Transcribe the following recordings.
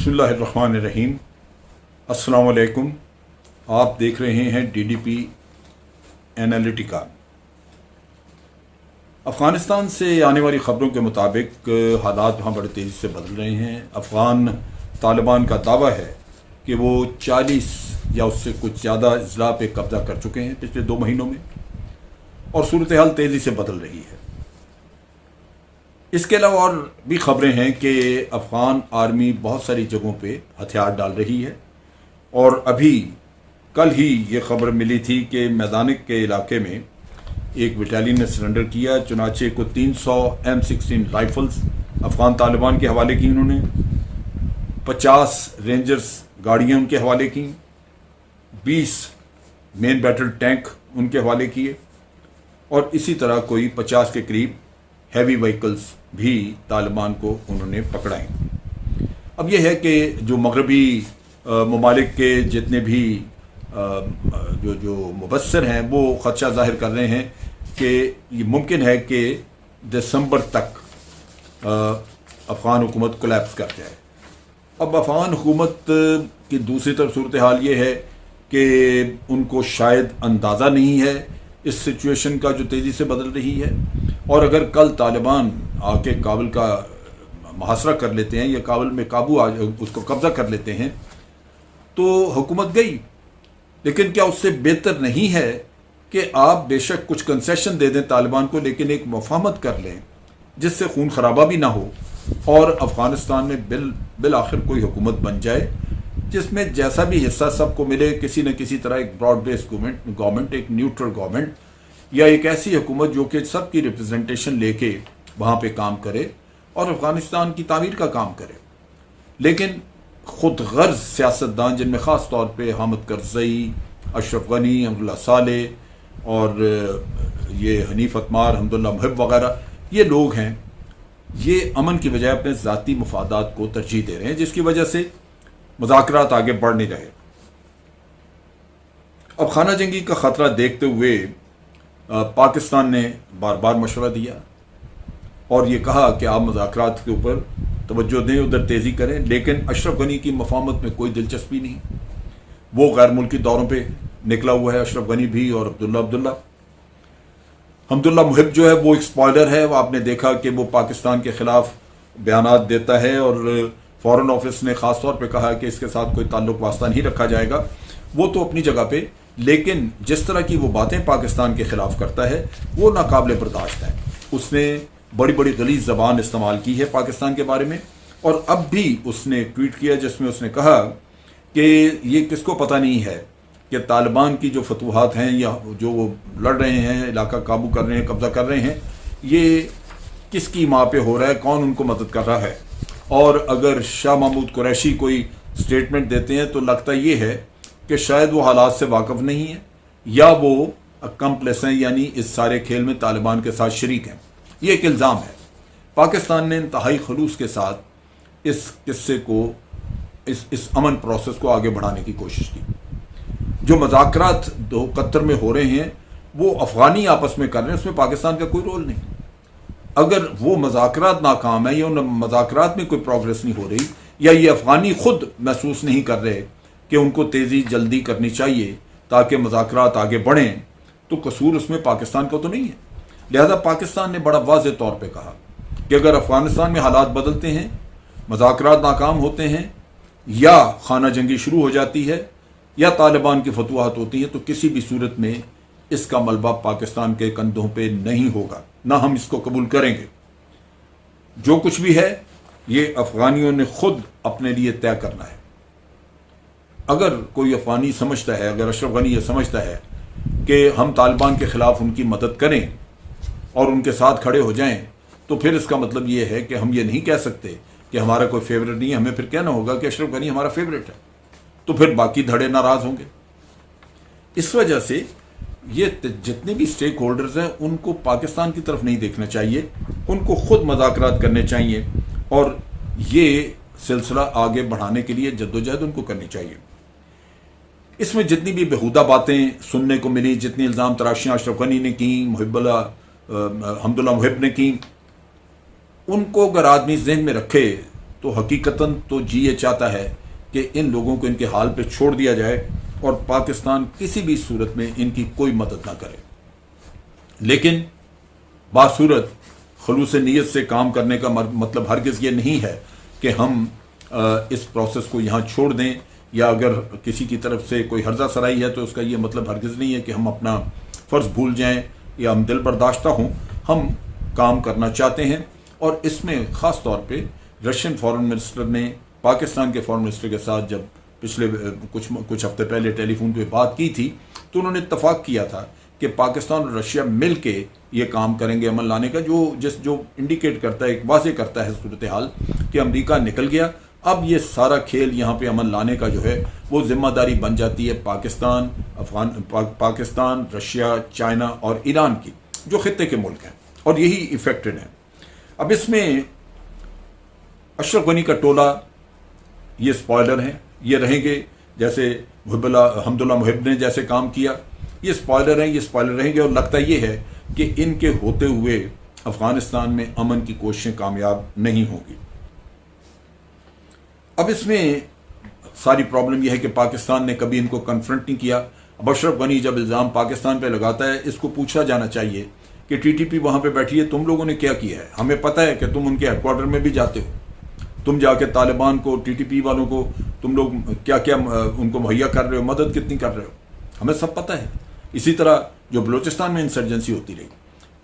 बिस्मिल्लाहिर्रहमानिर्रहीम। अस्सलाम वालेकुम। आप देख रहे हैं डीडीपी एनालिटिका। अफ़गानिस्तान से आने वाली ख़बरों के मुताबिक हालात वहाँ बड़े तेज़ी से बदल रहे हैं। अफ़गान तालिबान का दावा है कि वो 40 या उससे कुछ ज़्यादा अजला पे कब्ज़ा कर चुके हैं पिछले 2 महीनों में, और सूरत हाल तेज़ी से बदल रही है। इसके अलावा और भी खबरें हैं कि अफ़गान आर्मी बहुत सारी जगहों पे हथियार डाल रही है, और अभी कल ही ये खबर मिली थी कि मैदानिक के इलाके में एक बटालियन ने सरेंडर किया। चुनाचे को 300 M16 राइफल्स अफ़गान तालिबान के हवाले की उन्होंने, 50 रेंजर्स गाड़ियाँ उनके हवाले की, 20 मेन बैटल टैंक उनके हवाले किए, और इसी तरह कोई 50 के करीब हैवी व्हीकल्स भी तालिबान को उन्होंने पकड़ाए। अब यह है कि जो मगरबी ममालिक के जितने भी जो मुबस्सिर हैं वो ख़दशा ज़ाहिर कर रहे हैं कि ये मुमकिन है कि दिसंबर तक अफ़गान हुकूमत कोलैप्स कर जाए। अब अफ़गान हुकूमत की दूसरी तरफ सूरत हाल ये है कि उनको शायद अंदाज़ा नहीं है इस सिचुएशन का जो तेज़ी से बदल रही है, और अगर कल तालिबान आके काबुल का मुहासरा कर लेते हैं या काबुल में उसको कब्ज़ा कर लेते हैं तो हुकूमत गई। लेकिन क्या उससे बेहतर नहीं है कि आप बेशक कुछ कंसेशन दे दें तालिबान को, लेकिन एक मुफाहमत कर लें जिससे खून खराबा भी ना हो, और अफ़गानिस्तान में बिल आखिर कोई हुकूमत बन जाए जिसमें जैसा भी हिस्सा सबको मिले, किसी न किसी तरह एक ब्रॉड बेस्ड गवर्नमेंट, एक न्यूट्रल गवर्नमेंट, या एक ऐसी हुकूमत जो कि सबकी रिप्रेजेंटेशन लेके वहाँ पे काम करे और अफ़गानिस्तान की तामीर का काम करे। लेकिन खुद गर्ज सियासतदान जिनमें ख़ास तौर पे हामिद करज़ई, अशरफ गनी, अब्दुल्ला सालेह और ये हनीफ अतमार, हमदुल्ला मुहिब वगैरह, ये लोग हैं, ये अमन की बजाय अपने ज़ाती मुफादात को तरजीह दे रहे हैं, जिसकी वजह से मुज़ाकरात आगे बढ़ नहीं रहे। अब खाना जंगी का ख़तरा देखते हुए पाकिस्तान ने बार बार मशवरा दिया और ये कहा कि आप मुज़ाकरात के ऊपर तवज्जो दें, उधर तेज़ी करें, लेकिन अशरफ गनी की मफाहमत में कोई दिलचस्पी नहीं। वो गैर मुल्की दौरों पे निकला हुआ है, अशरफ गनी भी, और अब्दुल्ला हमदुल्ला मुहिब जो है वो एक स्पॉयलर है। वो आपने देखा कि वो पाकिस्तान के ख़िलाफ़ बयानात देता है, और फ़ॉरेन ऑफिस ने ख़ास तौर पे कहा कि इसके साथ कोई ताल्लुक़ वास्ता नहीं रखा जाएगा। वो तो अपनी जगह पे, लेकिन जिस तरह की वो बातें पाकिस्तान के ख़िलाफ़ करता है वो नाकाबिले बर्दाश्त है। उसने बड़ी बड़ी गलीज़ ज़बान इस्तेमाल की है पाकिस्तान के बारे में, और अब भी उसने एक ट्वीट किया जिसमें उसने कहा कि ये किसको पता नहीं है कि तालिबान की जो फतूहात हैं या जो वो लड़ रहे हैं, इलाका काबू कर रहे हैं, कब्ज़ा कर रहे हैं, ये किसकी माँ पे हो रहा है, कौन उनको मदद कर रहा है। और अगर शाह महमूद कुरैशी कोई स्टेटमेंट देते हैं तो लगता ये है कि शायद वो हालात से वाकिफ़ नहीं है, या वो अकम्प्लेस हैं, यानी इस सारे खेल में तालिबान के साथ शरीक हैं। ये एक इल्ज़ाम है। पाकिस्तान ने इंतहाई खलूस के साथ इस किस्से को, इस अमन प्रोसेस को आगे बढ़ाने की कोशिश की। जो मुज़ाकरात कतर में हो रहे हैं वो अफ़गानी आपस में कर रहे हैं, उसमें पाकिस्तान का कोई रोल नहीं। अगर वो मुज़ाकरात नाकाम है या उन मुज़ाकरात में कोई प्रोग्रेस नहीं हो रही, या ये अफ़गानी खुद महसूस नहीं कर रहे कि उनको तेज़ी जल्दी करनी चाहिए ताकि मुज़ाकरात आगे बढ़ें, तो कसूर उसमें पाकिस्तान का तो नहीं है। लिहाजा पाकिस्तान ने बड़ा वाज़ेह तौर पे कहा कि अगर अफ़गानिस्तान में हालात बदलते हैं, मुज़ाकरात नाकाम होते हैं, या खाना जंगी शुरू हो जाती है, या तालिबान की फतूहात होती हैं, तो किसी भी सूरत में इसका मलबा पाकिस्तान के कंधों पे नहीं होगा, ना हम इसको कबूल करेंगे। जो कुछ भी है ये अफ़गानियों ने खुद अपने लिए तय करना है। अगर कोई अफ़गानी समझता है, अगर अशरफ गनी ये समझता है कि हम तालिबान के ख़िलाफ़ उनकी मदद करें और उनके साथ खड़े हो जाएं, तो फिर इसका मतलब ये है कि हम ये नहीं कह सकते कि हमारा कोई फेवरेट नहीं है। हमें फिर कहना होगा कि अशरफ गनी हमारा फेवरेट है, तो फिर बाकी धड़े नाराज़ होंगे। इस वजह से ये जितने भी स्टेक होल्डर्स हैं उनको पाकिस्तान की तरफ नहीं देखना चाहिए, उनको खुद मुज़ाकरात करने चाहिए, और ये सिलसिला आगे बढ़ाने के लिए जद्दोजहद उनको करनी चाहिए। इसमें जितनी भी बेहुदा बातें सुनने को मिली, जितनी इल्ज़ाम तराशियाँ अशरफ गनी ने की, हमदुल्ला मुहिब ने की, उनको अगर आदमी जहन में रखे तो हकीकतन तो जी ये चाहता है कि इन लोगों को इनके हाल पे छोड़ दिया जाए और पाकिस्तान किसी भी सूरत में इनकी कोई मदद ना करे। लेकिन बासूरत खलूस नीयत से काम करने का मतलब हरगिज़ ये नहीं है कि हम इस प्रोसेस को यहाँ छोड़ दें, या अगर किसी की तरफ से कोई हर्जा सराई है तो उसका ये मतलब हरगिज़ नहीं है कि हम अपना फ़र्ज़ भूल जाएं या हम दिल बर्दाश्ता हों। हम काम करना चाहते हैं और इसमें ख़ास तौर पे रशियन फॉरेन मिनिस्टर ने पाकिस्तान के फॉरेन मिनिस्टर के साथ जब पिछले कुछ हफ्ते पहले टेलीफोन पे बात की थी तो उन्होंने इत्तफाक किया था कि पाकिस्तान और रशिया मिल के ये काम करेंगे अमल लाने का, जो इंडिकेट करता है, एक वाज़े करता है सूरत हाल कि अमेरिका निकल गया। अब ये सारा खेल यहाँ पे अमल लाने का जो है वो जिम्मेदारी बन जाती है पाकिस्तान, रशिया, चाइना और ईरान की, जो खित्ते के मुल्क हैं और यही इफेक्टेड हैं। अब इसमें अशरफ गनी का टोला ये स्पॉयलर हैं, ये रहेंगे जैसे हमदुल्ला मुहिब ने जैसे काम किया, ये स्पॉयलर हैं, ये स्पॉयलर रहेंगे। और लगता ये है कि इनके होते हुए अफगानिस्तान में अमन की कोशिशें कामयाब नहीं होगी। अब इसमें सारी प्रॉब्लम यह है कि पाकिस्तान ने कभी इनको कन्फ्रंट नहीं किया। अब अशरफ गनी जब इल्ज़ाम पाकिस्तान पे लगाता है, इसको पूछा जाना चाहिए कि टीटीपी वहाँ पे बैठी है, तुम लोगों ने क्या किया है? हमें पता है कि तुम उनके हेडक्वार्टर में भी जाते हो, तुम जाके तालिबान को, टीटीपी वालों को तुम लोग क्या क्या उनको मुहैया कर रहे हो, मदद कितनी कर रहे हो, हमें सब पता है। इसी तरह जो बलूचिस्तान में इंसर्जेंसी होती रही,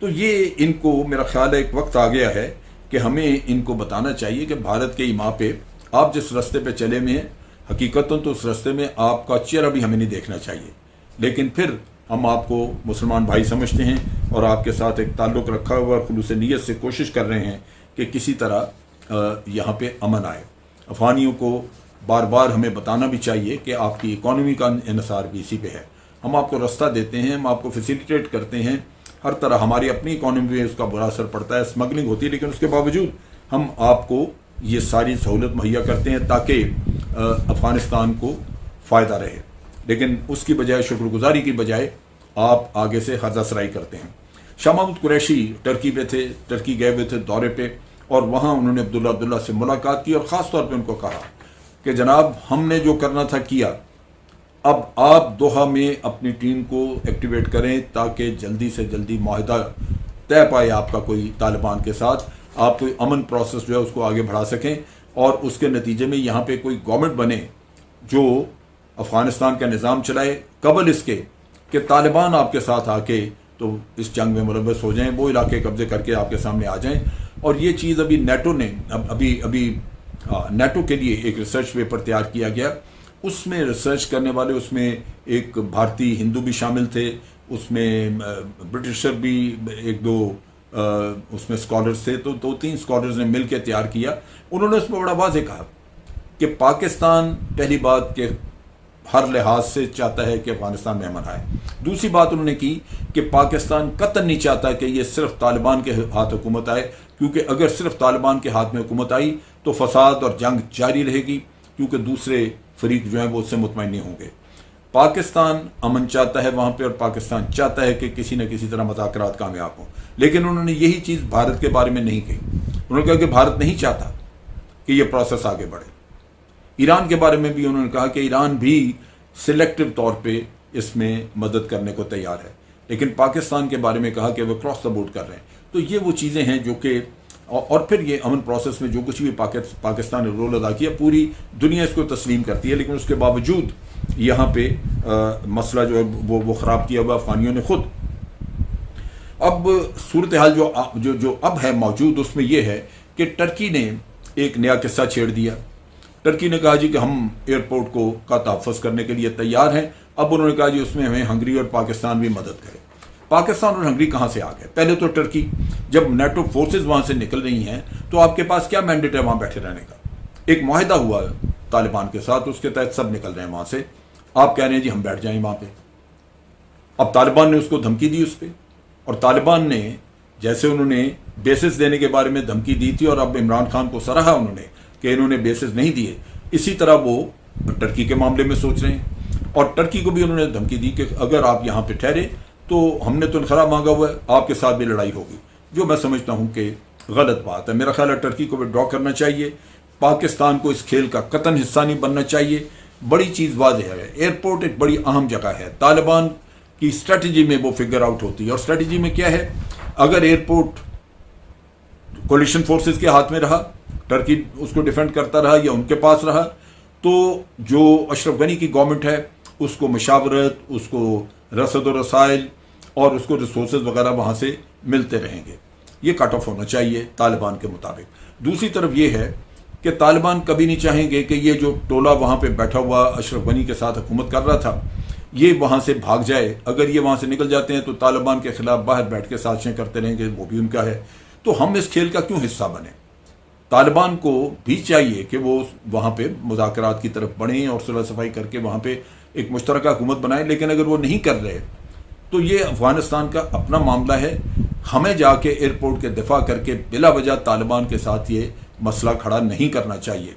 तो ये इनको मेरा ख्याल है एक वक्त आ गया है कि हमें इनको बताना चाहिए कि भारत के ईमा पे आप जिस रास्ते पे चले में हैं, हकीकतन तो उस रास्ते में आपका चेहरा भी हमें नहीं देखना चाहिए। लेकिन फिर हम आपको मुसलमान भाई समझते हैं और आपके साथ एक ताल्लुक़ रखा हुआ खुलूस नीयत से कोशिश कर रहे हैं कि किसी तरह यहाँ पे अमन आए। अफ़गानियों को बार बार हमें बताना भी चाहिए कि आपकी इकॉनमी का इन्हिसार भी इसी पे है। हम आपको रास्ता देते हैं, हम आपको फैसिलिटेट करते हैं, हर तरह हमारी अपनी इकॉनमी में उसका बुरा असर पड़ता है, स्मगलिंग होती है, लेकिन उसके बावजूद हम आपको ये सारी सहूलत मुहैया करते हैं ताकि अफ़गानिस्तान को फ़ायदा रहे। लेकिन उसकी बजाय, शुक्रगुजारी की बजाय आप आगे से हर्जा सराई करते हैं। शाह महमूद कुरैशी टर्की गए हुए थे दौरे पे, और वहाँ उन्होंने अब्दुल्ला से मुलाकात की और ख़ास तौर पे उनको कहा कि जनाब हमने जो करना था किया, अब आप दोहा में अपनी टीम को एक्टिवेट करें ताकि जल्दी से जल्दी माहिदा तय पाए आपका कोई तालिबान के साथ, आप कोई अमन प्रोसेस जो है उसको आगे बढ़ा सकें और उसके नतीजे में यहाँ पे कोई गवर्नमेंट बने जो अफ़गानिस्तान का निज़ाम चलाए, कबल इसके कि तालिबान आपके साथ आके तो इस जंग में मुलव्वस हो जाएं, वो इलाके कब्जे करके आपके सामने आ जाएं। और ये चीज़ अभी नेटो ने अभी नेटो के लिए एक रिसर्च पेपर तैयार किया गया, उसमें रिसर्च करने वाले उसमें एक भारतीय हिंदू भी शामिल थे, उसमें ब्रिटिशर भी एक दो उसमें स्कॉलर्स थे, तो 2-3 स्कॉलर्स ने मिलकर तैयार किया। उन्होंने उसमें बड़ा वाज़ेह कहा कि पाकिस्तान पहली बात के हर लिहाज से चाहता है कि अफगानिस्तान में अमन आए। दूसरी बात उन्होंने की कि पाकिस्तान कतई नहीं चाहता कि ये सिर्फ तालिबान के हाथ हुकूमत आए, क्योंकि अगर सिर्फ तालिबान के हाथ में हुकूमत आई तो फसाद और जंग जारी रहेगी, क्योंकि दूसरे फरीक जो हैं वो उससे मुतमईन नहीं होंगे। पाकिस्तान अमन चाहता है वहाँ पे, और पाकिस्तान चाहता है कि किसी न किसी तरह मुज़ाकरात कामयाब हों। लेकिन उन्होंने यही चीज़ भारत के बारे में नहीं कही। उन्होंने कहा कि भारत नहीं चाहता कि यह प्रोसेस आगे बढ़े। ईरान के बारे में भी उन्होंने कहा कि ईरान भी सिलेक्टिव तौर पे इसमें मदद करने को तैयार है, लेकिन पाकिस्तान के बारे में कहा कि वह क्रॉस द बोर्ड कर रहे हैं। तो ये वो चीज़ें हैं जो कि, और फिर ये अमन प्रोसेस में जो कुछ भी पाकिस्तान ने रोल अदा किया, पूरी दुनिया इसको तस्लीम करती है, लेकिन उसके बावजूद यहाँ पे मसला जो है वो ख़राब किया हुआ अफ़गानियों ने खुद। अब सूरत हाल जो अब है मौजूद, उसमें यह है कि टर्की ने एक नया किस्सा छेड़ दिया। टर्की ने कहा जी कि हम एयरपोर्ट का तहफ़्फ़ुज़ करने के लिए तैयार हैं। अब उन्होंने कहा जी उसमें हमें हंगरी और पाकिस्तान भी मदद करें। पाकिस्तान और हंगरी कहाँ से आ गए? पहले तो टर्की, जब नेटो फोर्सेज वहाँ से निकल रही हैं तो आपके पास क्या मैंडेट है वहाँ बैठे रहने का? एक मुआहदा हुआ तालिबान के साथ, उसके तहत सब निकल रहे हैं वहाँ से। आप कह रहे हैं जी हम बैठ जाएं वहाँ पे। अब तालिबान ने उसको धमकी दी उस पर, और तालिबान ने जैसे उन्होंने बेसिस देने के बारे में धमकी दी थी और अब इमरान खान को सराहा उन्होंने कि इन्होंने बेसिस नहीं दिए, इसी तरह वो टर्की के मामले में सोच रहे हैं। और टर्की को भी उन्होंने धमकी दी कि अगर आप यहाँ पे ठहरे तो हमने तो इनखरा मांगा हुआ है, आपके साथ भी लड़ाई होगी, जो मैं समझता हूँ कि गलत बात है। मेरा ख्याल है टर्की को विड्रॉ करना चाहिए। पाकिस्तान को इस खेल का कतन हिस्सा नहीं बनना चाहिए। बड़ी चीज़ वाज़ेह है, एयरपोर्ट एक बड़ी अहम जगह है। तालिबान की स्ट्रेटजी में वो फिगर आउट होती है, और स्ट्रेटजी में क्या है, अगर एयरपोर्ट कोलिशन फोर्सेस के हाथ में रहा, टर्की उसको डिफेंड करता रहा या उनके पास रहा, तो जो अशरफ गनी की गवर्नमेंट है उसको मशावरत, उसको रसद और रसाइल और उसको रिसोर्सेज वगैरह वहाँ से मिलते रहेंगे। ये कट ऑफ होना चाहिए तालिबान के मुताबिक। दूसरी तरफ ये है कि तालिबान कभी नहीं चाहेंगे कि ये जो टोला वहाँ पे बैठा हुआ अशरफ गनी के साथ हुकूमत कर रहा था, ये वहाँ से भाग जाए। अगर ये वहाँ से निकल जाते हैं तो तालिबान के खिलाफ बाहर बैठ के साजिशें करते रहेंगे, वो भी उनका है। तो हम इस खेल का क्यों हिस्सा बने? तालिबान को भी चाहिए कि वो वहाँ पे मुज़ाकरात की तरफ बढ़ें और सुलह सफाई करके वहाँ पे एक मुश्तरका हुकूमत बनाएं, लेकिन अगर वो नहीं कर रहे तो ये अफगानिस्तान का अपना मामला है। हमें जाके एयरपोर्ट के दिफा करके बिला वजह तालिबान के साथ ये मसला खड़ा नहीं करना चाहिए।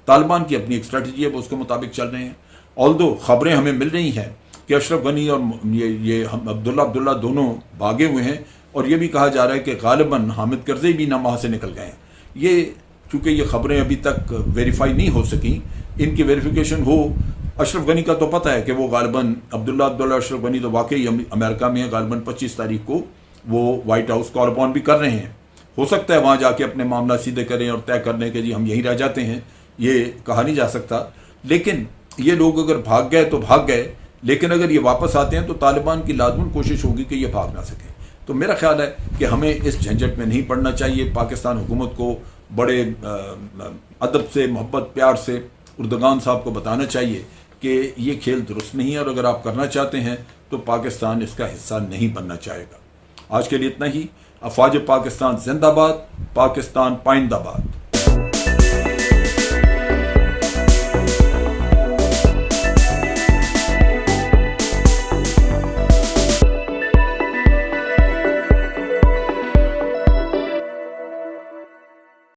तालिबान की अपनी एक स्ट्रेटजी है, वो उसके मुताबिक चल रहे हैं। ऑल्दो खबरें हमें मिल रही हैं कि अशरफ गनी और ये अब्दुल्ला दोनों भागे हुए हैं, और ये भी कहा जा रहा है कि गालिबन हामिद करज़ई भी ना वहाँ से निकल गए हैं। ये चूँकि ये खबरें अभी तक वेरीफाई नहीं हो सकी, इनकी वेरिफिकेशन हो। अशरफ गनी का तो पता है कि वो गालिबन अब्दुल्ला अशरफ गनी तो वाकई अमेरिका में है। गालिबन 25 तारीख को वो वाइट हाउस कॉल अपॉन भी कर रहे हैं। हो सकता है वहाँ जाके अपने मामला सीधे करें और तय कर लें कि जी हम यहीं रह जाते हैं, ये कहा नहीं जा सकता। लेकिन ये लोग अगर भाग गए तो भाग गए, लेकिन अगर ये वापस आते हैं तो तालिबान की लाजमन कोशिश होगी कि ये भाग ना सकें। तो मेरा ख्याल है कि हमें इस झंझट में नहीं पड़ना चाहिए। पाकिस्तान हुकूमत को बड़े अदब से, मोहब्बत, प्यार से उर्दगान साहब को बताना चाहिए कि ये खेल दुरुस्त नहीं है, और अगर आप करना चाहते हैं तो पाकिस्तान इसका हिस्सा नहीं बनना चाहेगा। आज के लिए इतना ही। अफवाज पाकिस्तान जिंदाबाद, पाकिस्तान पाइंदाबाद।